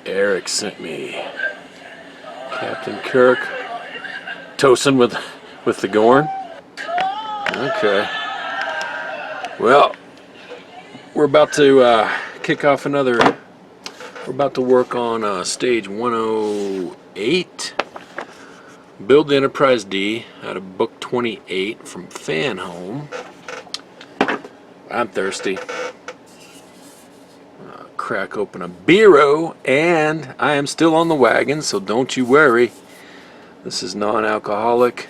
Eric sent me. Captain Kirk. Toasting with the Gorn. Okay. Well, we're about to kick off another. We're about to work on stage 108. Build the Enterprise-D out of book 28 from Fanhome. I'm thirsty. Crack open a beero, and I am still on the wagon, so don't you worry. This is non-alcoholic.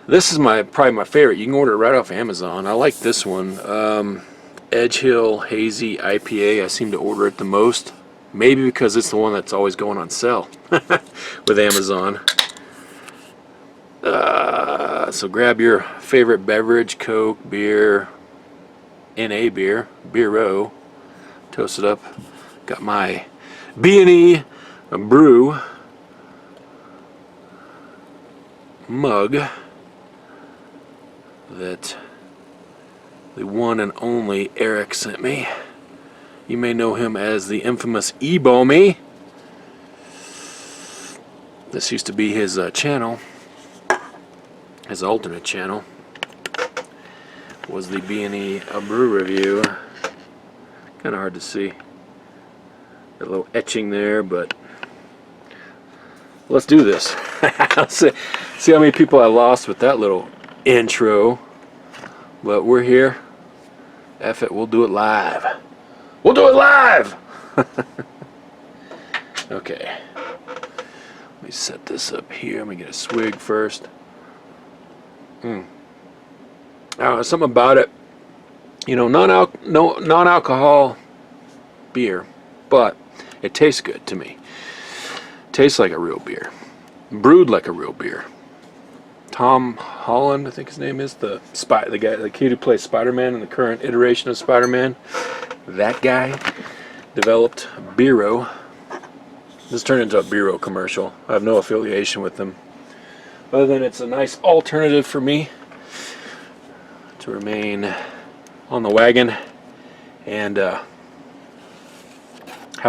This is probably my favorite. You can order it right off Amazon. I like this one. Edge Hill Hazy IPA. I seem to order it the most. Maybe because it's the one that's always going on sale with Amazon. So grab your favorite beverage, Coke, beer, NA beer, beero. Toast it up. Got my B&E brew mug that the one and only Eric sent me. You may know him as the infamous E-Bommy. This used to be his channel, his alternate channel. Was the B&E brew review. Kind of hard to see. A little etching there, but let's do this. See how many people I lost with that little intro. But we're here. F it, we'll do it live. We'll do it live! Okay. Let me set this up here. Let me get a swig first. Something about it. You know, non-alcohol beer, but it tastes good to me. Tastes like a real beer. Brewed like a real beer. Tom Holland, I think his name is, the guy, the kid who plays Spider-Man in the current iteration of Spider-Man. That guy developed beero. This turned into a beero commercial. I have no affiliation with them, other than it's a nice alternative for me to remain on the wagon and have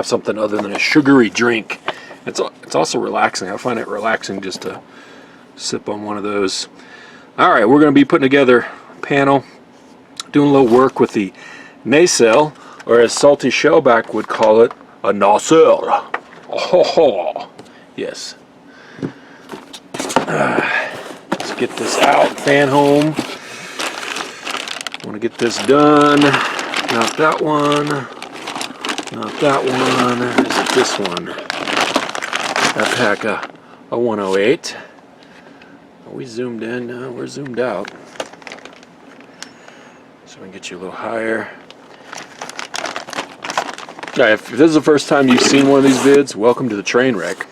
something other than a sugary drink. It's also relaxing. I find it relaxing just to sip on one of those. Alright, we're going to be putting together a panel, doing a little work with the nacelle, or as Salty Shellback would call it, a nacelle. Oh, yes. Let's get this out. Fanhome. I want to get this done. Not that one. Not that one. Is it this one? I pack a 108. Are we zoomed in? No, we're zoomed out. So we can get you a little higher. Alright, if this is the first time you've seen one of these vids, welcome to the train wreck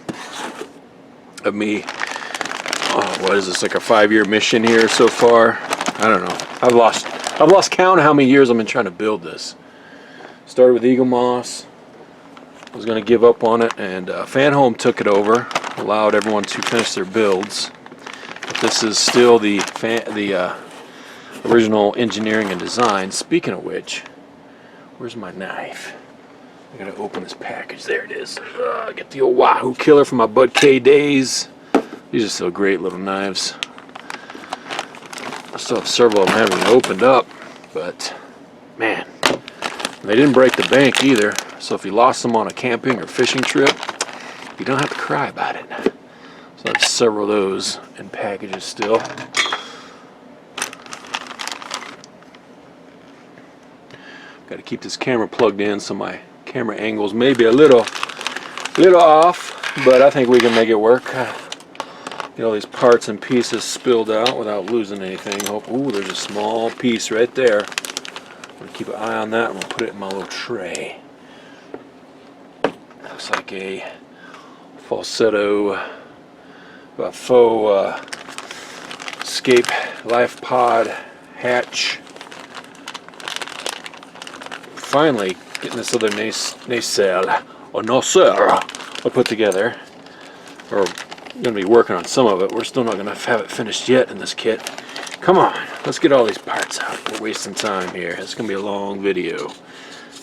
of me. Oh, what is this, like a 5-year mission here so far? I don't know. I've lost count of how many years I've been trying to build this. Started with Eaglemoss. I was going to give up on it, and Fanhome took it over, allowed everyone to finish their builds. But this is still the original engineering and design. Speaking of which, where's my knife? I gotta open this package. There it is. Get the old Wahoo Killer from my Bud K days. These are still great little knives. I still have several of them I haven't opened up, but man, they didn't break the bank either. So if you lost them on a camping or fishing trip, you don't have to cry about it. So I have several of those in packages still. Got to keep this camera plugged in so my camera angles may be a little off, but I think we can make it work. Get all these parts and pieces spilled out without losing anything. Ooh, there's a small piece right there. I'm going to keep an eye on that and we'll put it in my little tray. Looks like a falsetto, a faux escape life pod hatch. Finally getting this other nacelle or nacelle put together. We're going to be working on some of it. We're still not going to have it finished yet in this kit. Come on, let's get all these parts out. We're wasting time here. It's going to be a long video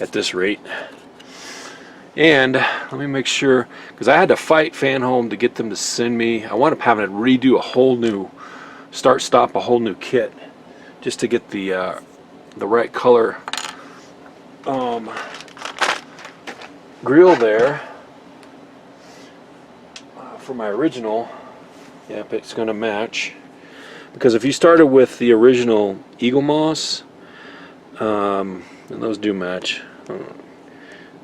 at this rate. And let me make sure, because I had to fight Fanhome to get them to send me. I wound up having to redo a whole new stop a whole new kit just to get the right color grill there for my original. Yep, it's going to match, because if you started with the original Eaglemoss, and those do match.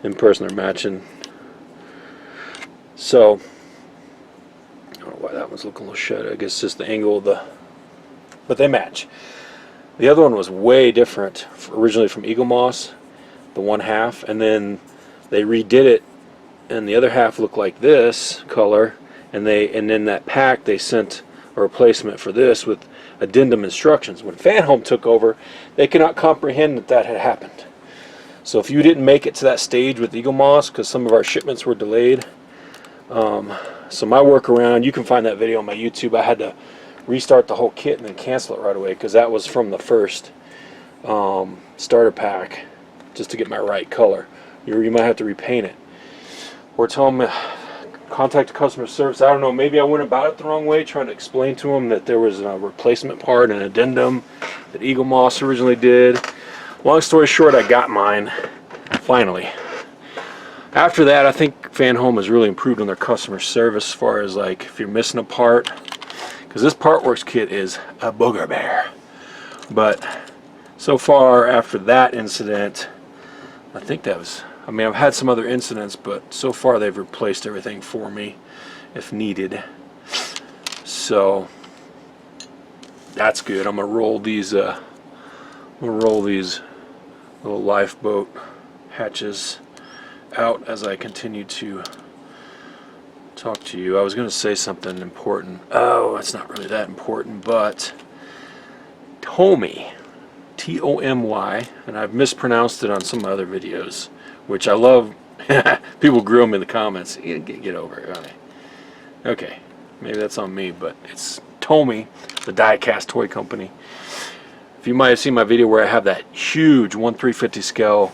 In person they're matching. So I don't know why that one's looking a little shut. I guess it's just the angle of the, but they match. The other one was way different, originally from Eaglemoss, the one half, and then they redid it, and the other half looked like this color, and then that pack they sent a replacement for this with addendum instructions. When Fanhome took over, they could not comprehend that had happened. So if you didn't make it to that stage with Eaglemoss, because some of our shipments were delayed, so my workaround, you can find that video on my YouTube. I had to restart the whole kit and then cancel it right away, because that was from the first starter pack, just to get my right color. You might have to repaint it. Or tell them, contact customer service. I don't know, maybe I went about it the wrong way, trying to explain to them that there was a replacement part, an addendum that Eaglemoss originally did. Long story short, I got mine, finally. After that, I think Fanhome has really improved on their customer service as far as, like, if you're missing a part, because this Partworks kit is a booger bear. But so far, after that incident, I think that was, I mean, I've had some other incidents, but so far they've replaced everything for me if needed. So that's good. I'm gonna roll these little lifeboat hatches out as I continue to talk to you. I was going to say something important. Oh, it's not really that important, but Tomy, T-O-M-Y, and I've mispronounced it on some other videos, which I love. People grill me in the comments. Get over it. Okay, maybe that's on me, but it's Tomy, the die-cast toy company. If you might have seen my video where I have that huge 1/350 scale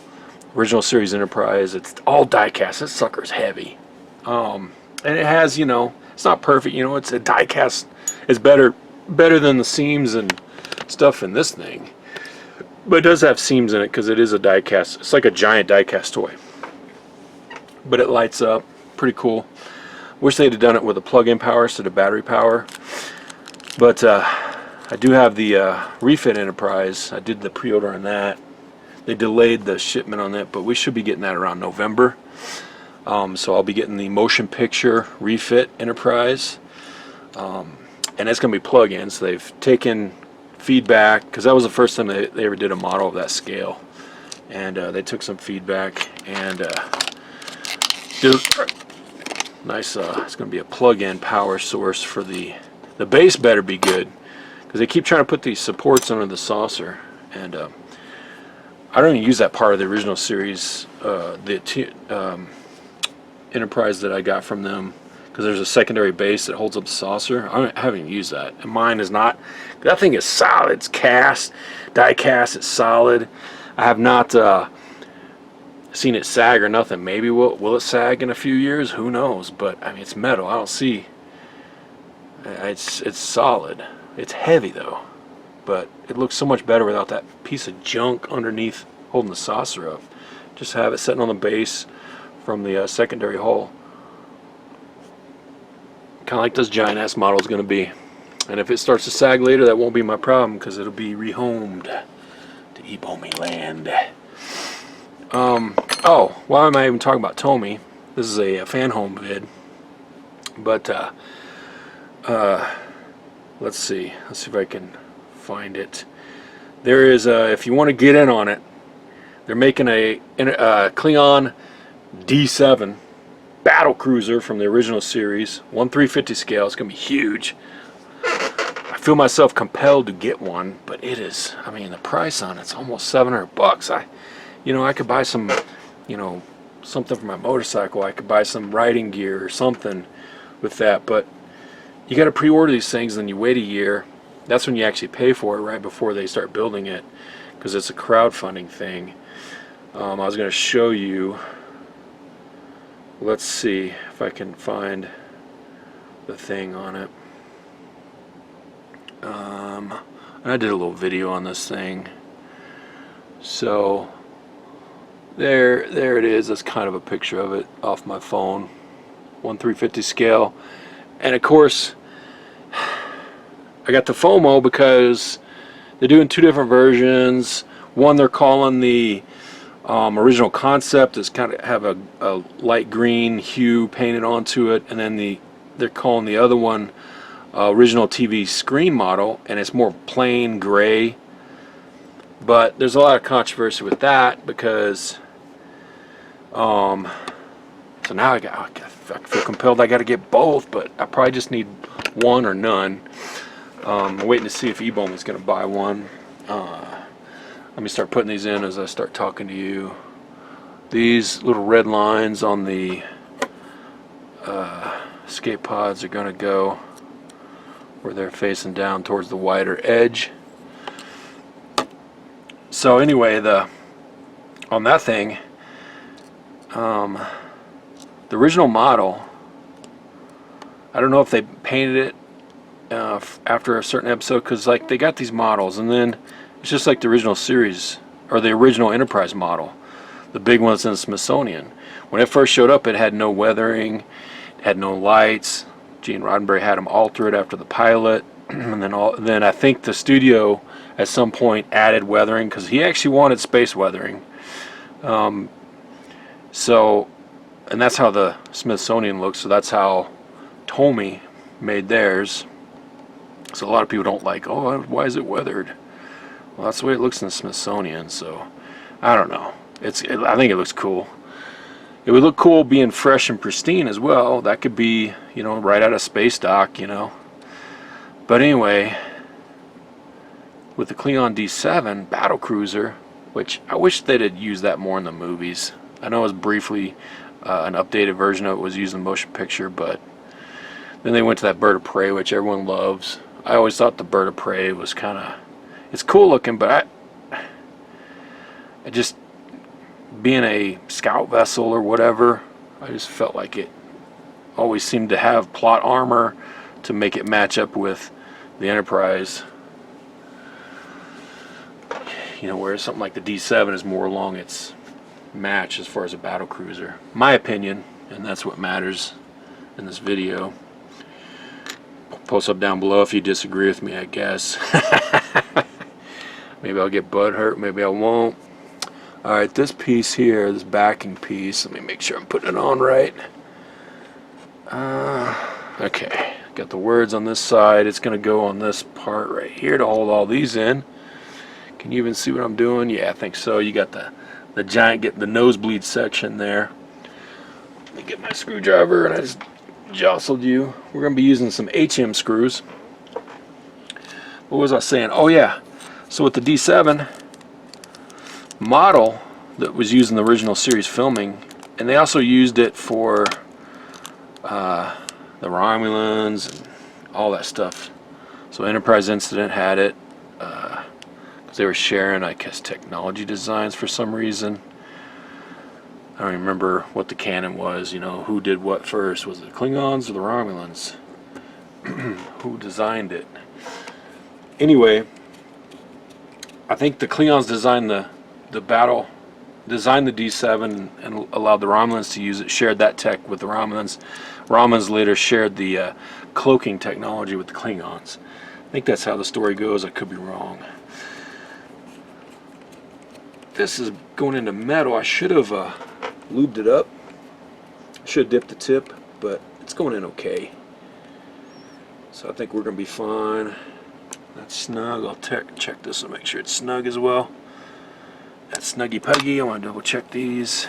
original series Enterprise, it's all die-cast. This sucker's heavy. And it has, you know, it's not perfect, you know, it's a die-cast. It's better than the seams and stuff in this thing. But it does have seams in it because it is a die-cast. It's like a giant die-cast toy. But it lights up. Pretty cool. Wish they'd have done it with a plug-in power instead of battery power. But I do have the refit Enterprise. I did the pre-order on that. They delayed the shipment on that, but we should be getting that around November. So I'll be getting the motion picture refit Enterprise, and it's going to be plug-in. So they've taken feedback, because that was the first time they ever did a model of that scale, and they took some feedback and did nice. It's going to be a plug-in power source for the base. Better be good, because they keep trying to put these supports under the saucer, and I don't even use that part of the original series, Enterprise that I got from them, because there's a secondary base that holds up the saucer. I haven't even used that, and mine is not. That thing is solid. It's cast, die cast. It's solid. I have not seen it sag or nothing. Maybe will it sag in a few years? Who knows? But I mean, it's metal. I don't see. It's solid. It's heavy though, but it looks so much better without that piece of junk underneath holding the saucer up. Just have it sitting on the base from the secondary hull. Kind of like this giant ass model is going to be. And if it starts to sag later, that won't be my problem, because it'll be rehomed to Ebomi land. Oh, why am I even talking about Tomy? This is a Fanhome vid. But let's see if I can find it. There is if you want to get in on it, they're making a Klingon D7 battle cruiser from the original series, 1/350 scale. It's gonna be huge. I feel myself compelled to get one, but it is, I mean, the price on it's almost $700. I could buy some, something for my motorcycle. I could buy some riding gear or something with that, but you got to pre-order these things, and then you wait a year. That's when you actually pay for it, right before they start building it, because it's a crowdfunding thing. I was going to show you let's see if I can find the thing on it. And I did a little video on this thing. So there it is. That's kind of a picture of it off my phone. 1/350 scale. And of course, I got the FOMO because they're doing two different versions. One they're calling the original concept, is kind of have a light green hue painted onto it, and then they're calling the other one original TV screen model, and it's more plain gray. But there's a lot of controversy with that because so now I feel compelled I got to get both, but I probably just need one or none. I'm waiting to see if Eaglemoss is going to buy one. Let me start putting these in as I start talking to you. These little red lines on the escape pods are going to go where they're facing down towards the wider edge. So anyway, on that thing, the original model, I don't know if they painted it after a certain episode, because like they got these models, and then it's just like the original series or the original Enterprise model, the big ones in the Smithsonian. When it first showed up, it had no weathering, it had no lights. Gene Roddenberry had them alter it after the pilot, and then I think the studio at some point added weathering because he actually wanted space weathering. So, and that's how the Smithsonian looks. So that's how Tomei made theirs. So a lot of people don't like, oh, why is it weathered? Well, that's the way it looks in the Smithsonian. So I don't know. I think it looks cool. It would look cool being fresh and pristine as well. That could be, right out of space dock, But anyway, with the Klingon D7 battle cruiser, which I wish they'd have used that more in the movies. I know it was briefly an updated version of it was used in the motion picture, but then they went to that bird of prey, which everyone loves. I always thought the bird of prey was kind of, it's cool looking, but I just, being a scout vessel or whatever, I just felt like it always seemed to have plot armor to make it match up with the Enterprise. Whereas something like the D7 is more along its match as far as a battle cruiser. My opinion, and that's what matters in this video. Post up down below if you disagree with me, I guess. Maybe I'll get butthurt, maybe I won't. Alright, this piece here, this backing piece, let me make sure I'm putting it on right. Okay, got the words on this side. It's going to go on this part right here to hold all these in. Can you even see what I'm doing? Yeah, I think so. You got the giant, get the nosebleed section there. Let me get my screwdriver, and I just jostled you. We're going to be using some HM screws. What was I saying? Oh yeah, so with the D7 model that was used in the original series filming, and they also used it for the Romulans and all that stuff. So Enterprise Incident had it because they were sharing, I guess, technology designs for some reason. I don't remember what the canon was, who did what first. Was it the Klingons or the Romulans? Who designed it? Anyway, I think the Klingons designed the D7 and allowed the Romulans to use it, shared that tech with the Romulans. Romulans later shared the cloaking technology with the Klingons. I think that's how the story goes. I could be wrong. This is going into metal. I should have lubed it up. I should have dipped the tip, but it's going in okay. So I think we're going to be fine. That's snug. I'll check this and make sure it's snug as well. That's snuggy puggy. I want to double check these.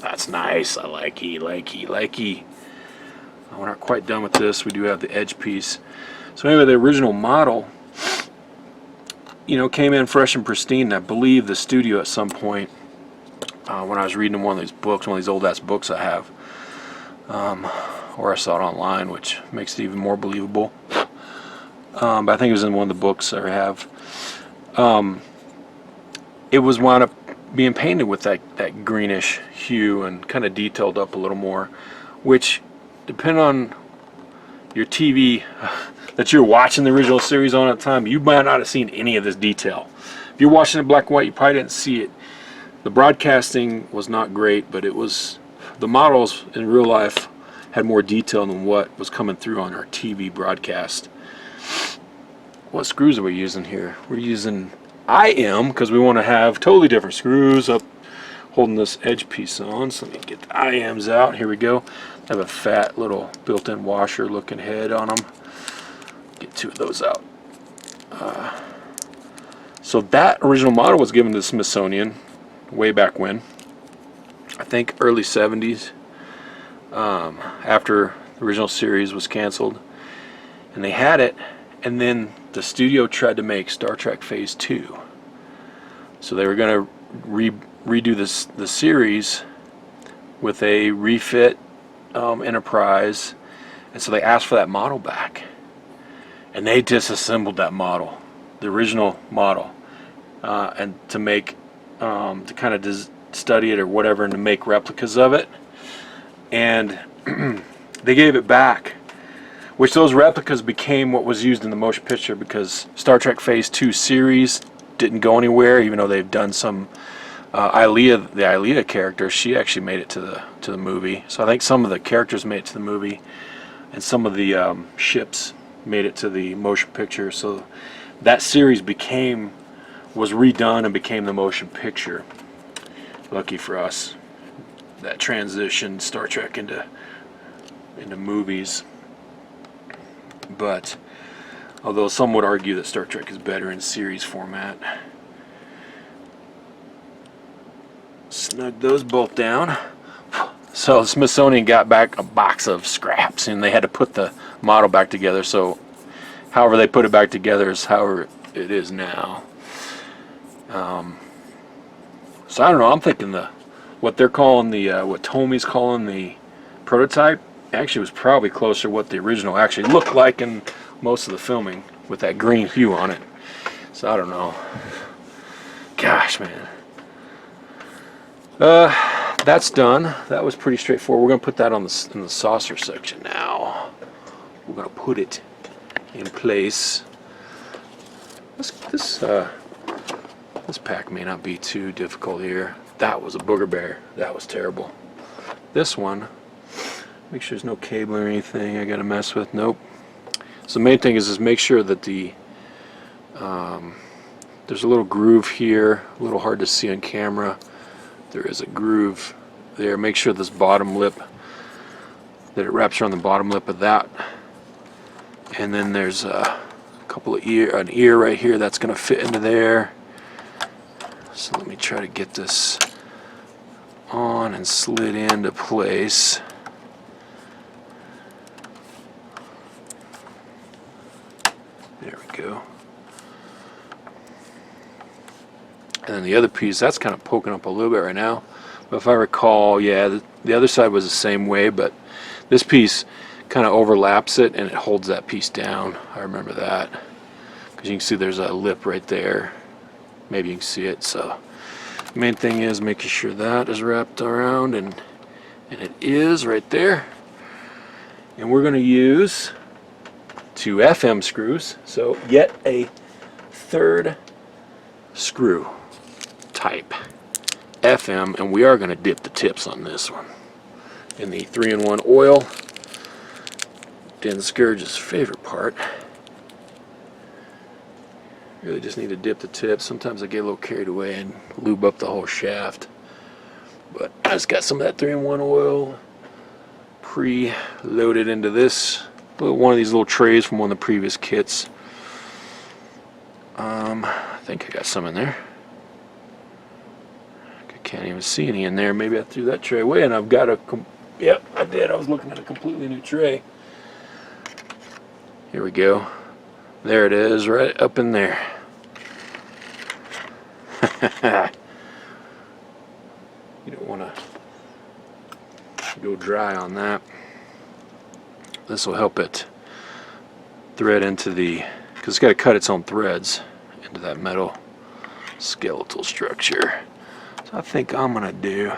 That's nice. I likey. We're not quite done with this. We do have the edge piece. So anyway, the original model, came in fresh and pristine. I believe the studio at some point, when I was reading one of these books, one of these old ass books I have, or I saw it online, which makes it even more believable. But I think it was in one of the books I have. It was wound up being painted with that greenish hue and kind of detailed up a little more, which, depending on your TV that you're watching the original series on at the time, you might not have seen any of this detail. If you're watching in black and white, you probably didn't see it. The broadcasting was not great, but it was, the models in real life had more detail than what was coming through on our TV broadcast. What screws are we using here? We're using IM because we want to have totally different screws up holding this edge piece on. So let me get the IMs out. Here we go. I have a fat little built-in washer looking head on them. Get two of those out. So that original model was given to the Smithsonian way back when, I think early 70s, after the original series was canceled, and they had it, and then the studio tried to make Star Trek Phase 2, so they were going to redo the series with a refit Enterprise, and so they asked for that model back, and they disassembled that model, the original model, and to make to kind of study it or whatever, and to make replicas of it, and they gave it back, which those replicas became what was used in the motion picture, because Star Trek Phase 2 series didn't go anywhere, even though they've done some Ilea, the Ilea character, she actually made it to the movie. So I think some of the characters made it to the movie, and some of the ships made it to the motion picture. So that series was redone and became the motion picture. Lucky for us, that transitioned Star Trek into movies. But although some would argue that Star Trek is better in series format. Snug those both down. So the Smithsonian got back a box of scraps, and they had to put the model back together. So however they put it back together is however it is now. So I don't know, I'm thinking what they're calling what Tommy's calling the prototype actually was probably closer to what the original actually looked like in most of the filming, with that green hue on it. So I don't know. Gosh, man. That's done. That was pretty straightforward. We're going to put that in the saucer section now. We're going to put it in place. This pack may not be too difficult here. That was a booger bear. That was terrible. This one, make sure there's no cable or anything I got to mess with. Nope. So the main thing is make sure that there's a little groove here, a little hard to see on camera. There is a groove there. Make sure this bottom lip, that it wraps around the bottom lip of that. And then there's an ear right here that's going to fit into there. So let me try to get this on and slid into place. There we go. And then the other piece, that's kind of poking up a little bit right now. But if I recall, yeah, the other side was the same way, but this piece kind of overlaps it and it holds that piece down. I remember that. Because you can see there's a lip right there. Maybe you can see it. So the main thing is making sure that is wrapped around, and it is right there. And we're going to use 2 FM screws. So yet a third screw type FM, and we are going to dip the tips on this one in the 3-in-1 oil. Dan Scourge's favorite part. Really just need to dip the tips. Sometimes I get a little carried away and lube up the whole shaft, but I just got some of that 3-in-1 oil pre-loaded into this one of these little trays from one of the previous kits. I think I got some in there. I can't even see any in there. Maybe I threw that tray away, and I've got yep, I did. I was looking at a completely new tray. Here we go. There it is, right up in there. You don't want to go dry on that. This will help it thread into because it's got to cut its own threads into that metal skeletal structure. So I think I'm gonna do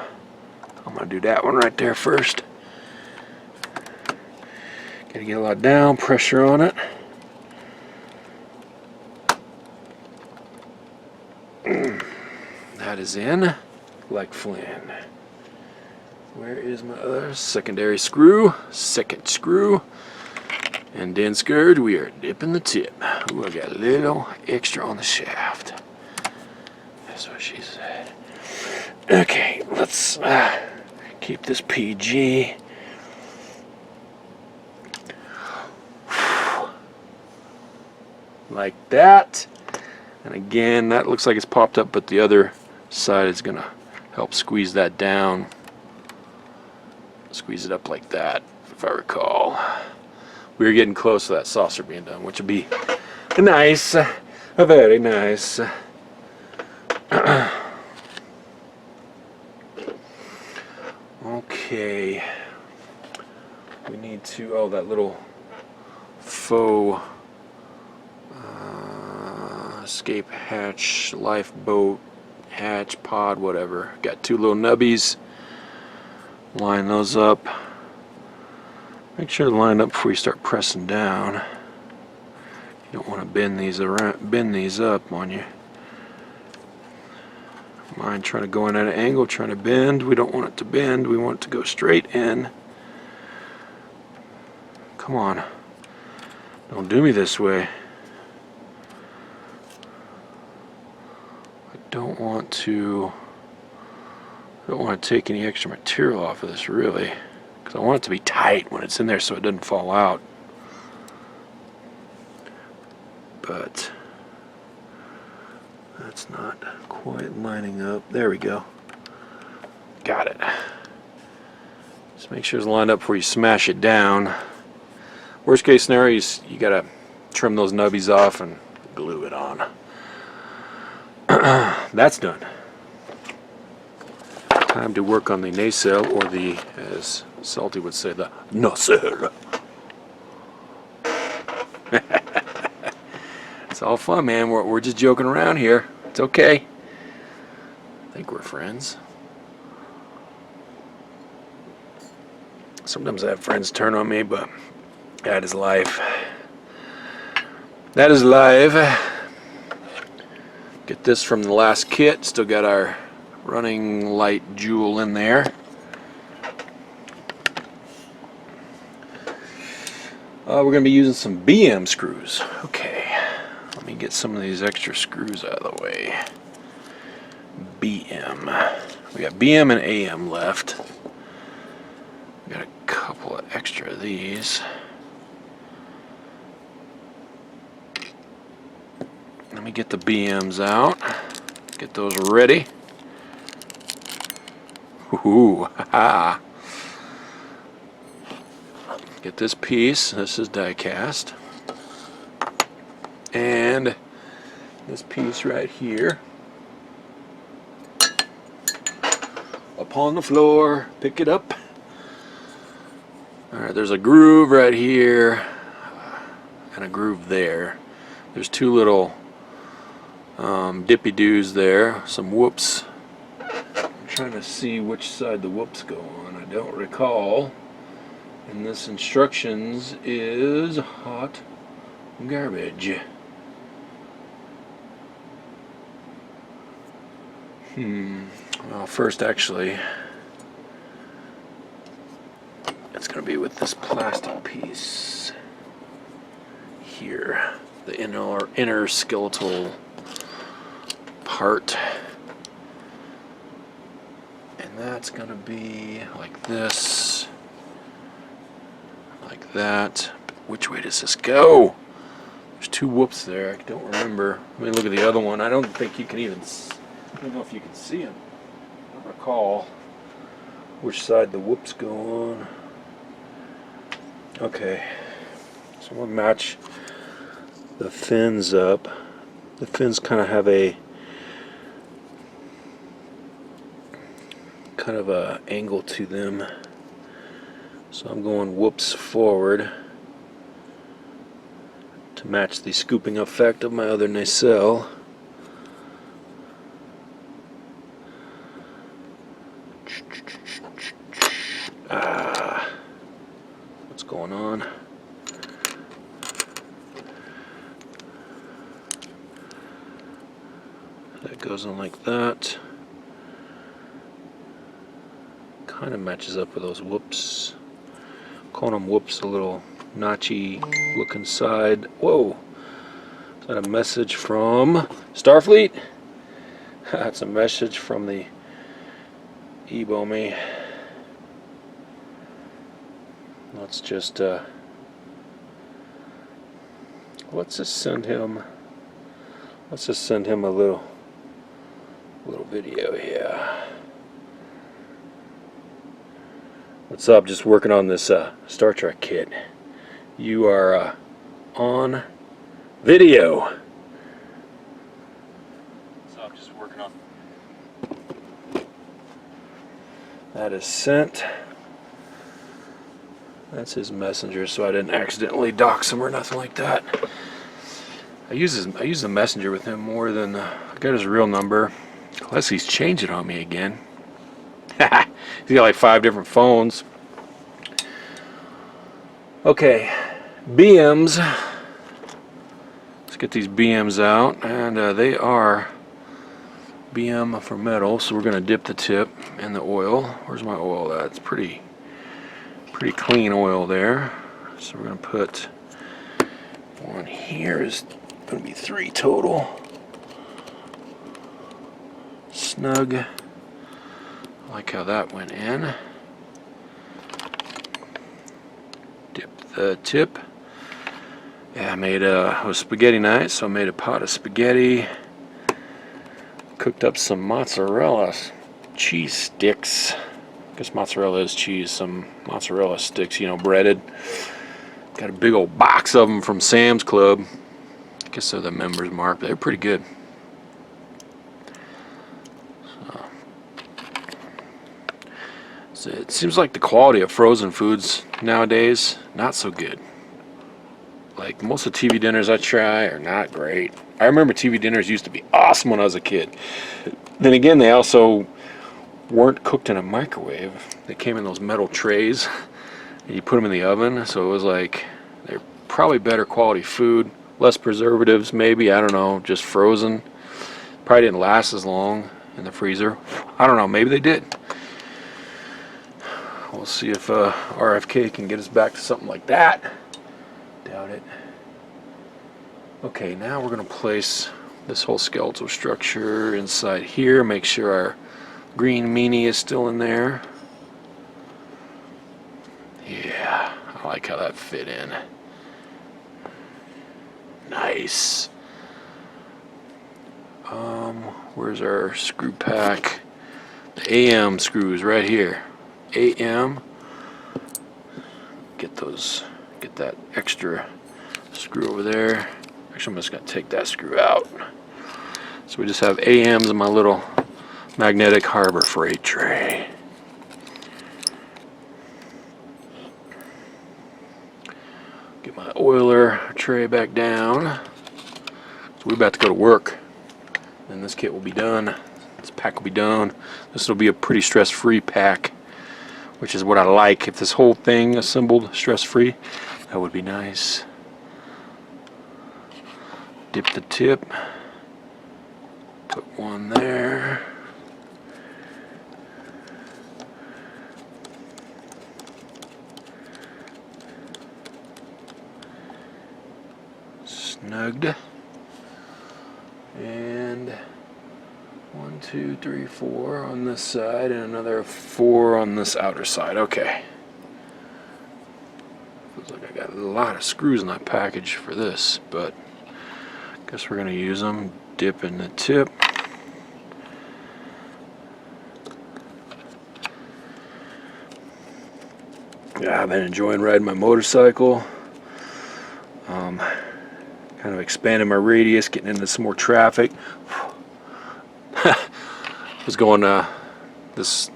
that one right there first. Gotta get a lot down, pressure on it. That is in like Flynn. Where is my other secondary screw? Second screw. And then scourge, we are dipping the tip. Ooh, I got a little extra on the shaft. That's what she said. Okay, let's keep this PG. Like that. And again, that looks like it's popped up, but the other side is gonna help squeeze that down. Squeeze it up like that, if I recall. We were getting close to that saucer being done, which would be nice, very nice. Okay, we need to, oh, that little faux escape hatch, lifeboat, hatch, pod, whatever. Got two little nubbies. Line those up. Make sure to line up before you start pressing down. You don't want to bend these up on you. Mine trying to go in at an angle, trying to bend. We don't want it to bend. We want it to go straight in. Come on. Don't do me this way. I don't want to take any extra material off of this, really, because I want it to be tight when it's in there so it doesn't fall out. But that's not quite lining up. There we go. Got it. Just make sure it's lined up before you smash it down. Worst case scenario is you gotta trim those nubbies off and glue it on. That's done. Time to work on the nacelle, or the, as Salty would say, the nacelle. It's all fun, man. We're just joking around here. It's okay. I think we're friends. Sometimes I have friends turn on me, but that is life. That is life. Get this from the last kit. Still got our running light jewel in there. We're going to be using some BM screws. Okay, let me get some of these extra screws out of the way. BM. We got BM and AM left. We got a couple of extra of these. Let me get the BMs out. Get those ready. Ooh, ha. Get this piece. This is die cast. And this piece right here. Upon the floor. Pick it up. Alright, there's a groove right here. And a groove there. There's two little dippy-doos there. Some whoops. I'm trying to see which side the whoops go on. I don't recall. And this instructions is hot garbage. Well, first, actually, it's going to be with this plastic piece here, the inner skeletal part. And that's going to be like this. Like that. Which way does this go? There's two whoops there. I don't remember. Let me look at the other one. I don't think you can even. I don't know if you can see them. I don't recall which side the whoops go on. Okay. So we'll match the fins up. The fins kind of have a angle to them. So I'm going whoops forward to match the scooping effect of my other nacelle. What's going on? That goes in like that. Kind of matches up with those whoops. Calling them whoops, a little notchy looking side. Whoa! Is that a message from Starfleet? That's a message from the Eaglemoss. Let's just let's just send him a little video here. What's up? Just working on this Star Trek kit. You are on video. What's up? Just working on. That is sent. That's his messenger, so I didn't accidentally dox him or nothing like that. I use the messenger with him more than I got his real number, unless he's changed it on me again. He's got like 5 different phones. Okay, BMs. Let's get these BMs out, and they are BM for metal. So we're gonna dip the tip in the oil. Where's my oil at? It's pretty clean oil there. So we're gonna put one here. Is gonna be 3 total. Snug. I like how that went in. Dip the tip. Yeah, I made it was spaghetti night, so I made a pot of spaghetti. Cooked up some mozzarella cheese sticks. I guess mozzarella is cheese. Some mozzarella sticks, you know, breaded. Got a big old box of them from Sam's Club. I guess they're the members mark. They're pretty good. So it seems like the quality of frozen foods nowadays, not so good. Like most of the TV dinners I try are not great. I remember TV dinners used to be awesome when I was a kid. Then again, they also weren't cooked in a microwave. They came in those metal trays and you put them in the oven, so it was like they're probably better quality food, less preservatives maybe, I don't know, just frozen. Probably didn't last as long in the freezer. I don't know, maybe they did. We'll see if RFK can get us back to something like that. Doubt it. Okay, now we're going to place this whole skeletal structure inside here. Make sure our green meanie is still in there. Yeah, I like how that fit in. Nice. Where's our screw pack? The AM screws right here. AM. Get that extra screw over there. Actually, I'm just going to take that screw out. So we just have AMs in my little magnetic Harbor Freight tray. Get my oiler tray back down. So we're about to go to work. And this kit will be done. This pack will be done. This will be a pretty stress-free pack, which is what I like. If this whole thing assembled stress-free, that would be nice. Dip the tip. Put one there. Snugged. And 1, 2, 3, 4 on this side, and another 4 on this outer side. Okay. Looks like I got a lot of screws in that package for this, but I guess we're going to use them. Dip in the tip. Yeah, I've been enjoying riding my motorcycle. Kind of expanding my radius, getting into some more traffic. Was going this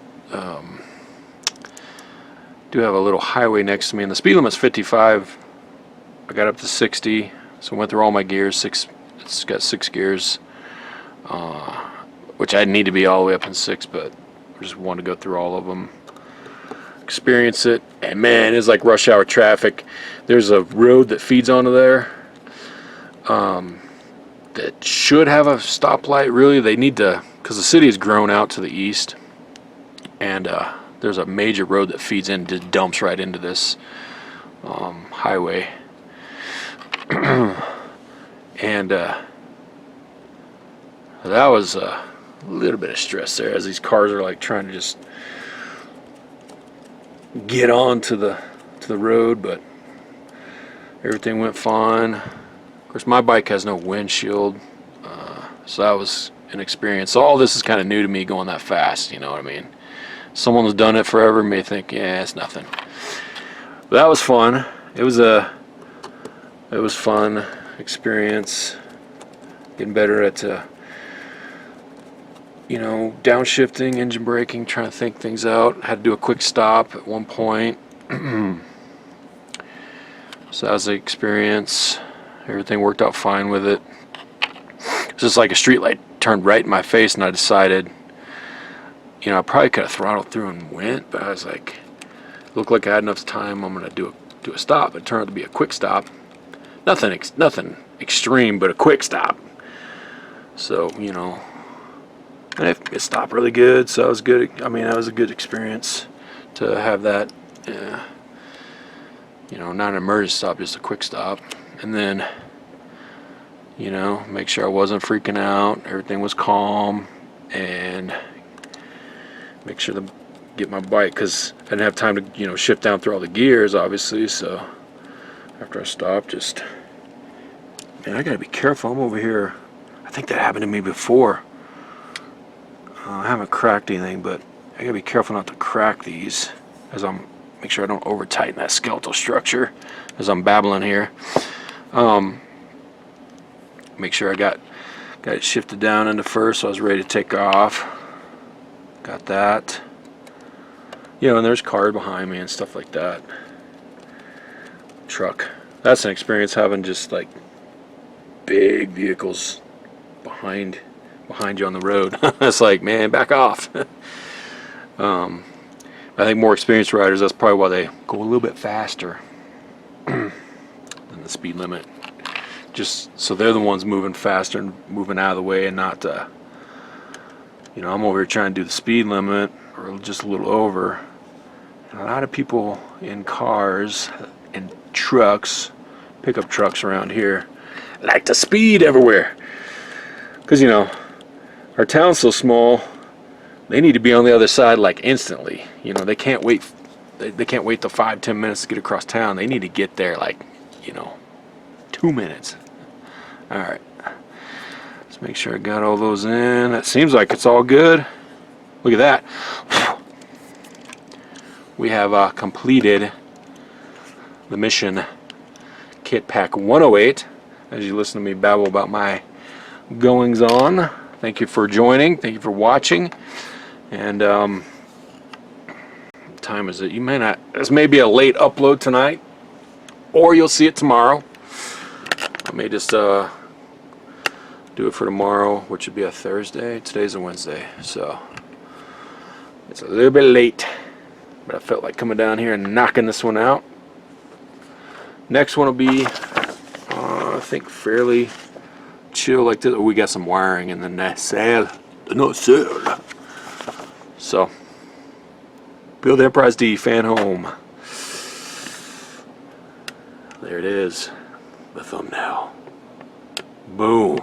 do have a little highway next to me, and the speed limit's 55. I got up to 60, so went through all my gears. It's got 6 gears, which I need to be all the way up in 6, but just wanted to go through all of them, experience it. And man, it's like rush hour traffic. There's a road that feeds onto there that should have a stoplight. Really, they need to, because the city has grown out to the east, and there's a major road that feeds in, just dumps right into this highway. And that was a little bit of stress there, as these cars are like trying to just get onto the road, but everything went fine. Of course, my bike has no windshield, so that was an experience. So all this is kind of new to me, going that fast, you know what I mean? Someone who's done it forever may think, yeah, it's nothing. But that was fun. It was fun experience, getting better at you know, downshifting, engine braking, trying to think things out. Had to do a quick stop at one point. So that was the experience. Everything worked out fine with it. It's just like a street light turned right in my face, and I decided, you know, I probably could have throttled through and went, but I was like, it looked like I had enough time. I'm gonna do a stop. It turned out to be a quick stop. Nothing extreme, but a quick stop. So, you know, and it stopped really good. So it was good. I mean, that was a good experience to have that. You know, not an emergency stop, just a quick stop. And then, you know, make sure I wasn't freaking out. Everything was calm, and make sure to get my bike, because I didn't have time to, you know, shift down through all the gears, obviously. So after I stopped, just, man, I gotta be careful. I'm over here. I think that happened to me before. I haven't cracked anything, but I gotta be careful not to crack these, as I'm, make sure I don't over tighten that skeletal structure as I'm babbling here. Make sure I got it shifted down into first, so I was ready to take off. Got that. You know, and there's cars behind me and stuff like that. Truck. That's an experience, having just like big vehicles behind you on the road. It's like, man, back off. I think more experienced riders, that's probably why they go a little bit faster than the speed limit. Just so they're the ones moving faster and moving out of the way, and not, you know, I'm over here trying to do the speed limit, or just a little over. And a lot of people in cars and trucks, pickup trucks around here, like to speed everywhere. Because, you know, our town's so small, they need to be on the other side like instantly. You know, they can't wait. They can't wait till 5-10 minutes to get across town. They need to get there like, you know, 2 minutes. All right. Let's make sure I got all those in. That seems like it's all good. Look at that. We have completed the mission kit pack 108. As you listen to me babble about my goings on. Thank you for joining. Thank you for watching. And what time is it? You may not. This may be a late upload tonight, or you'll see it tomorrow. I may just do it for tomorrow, which would be a Thursday. Today's a Wednesday, so it's a little bit late, but I felt like coming down here and knocking this one out. Next one will be, I think, fairly chill like this. Oh, we got some wiring in the nacelle. So, build Enterprise-D, Fanhome. There it is, the thumbnail. Boom.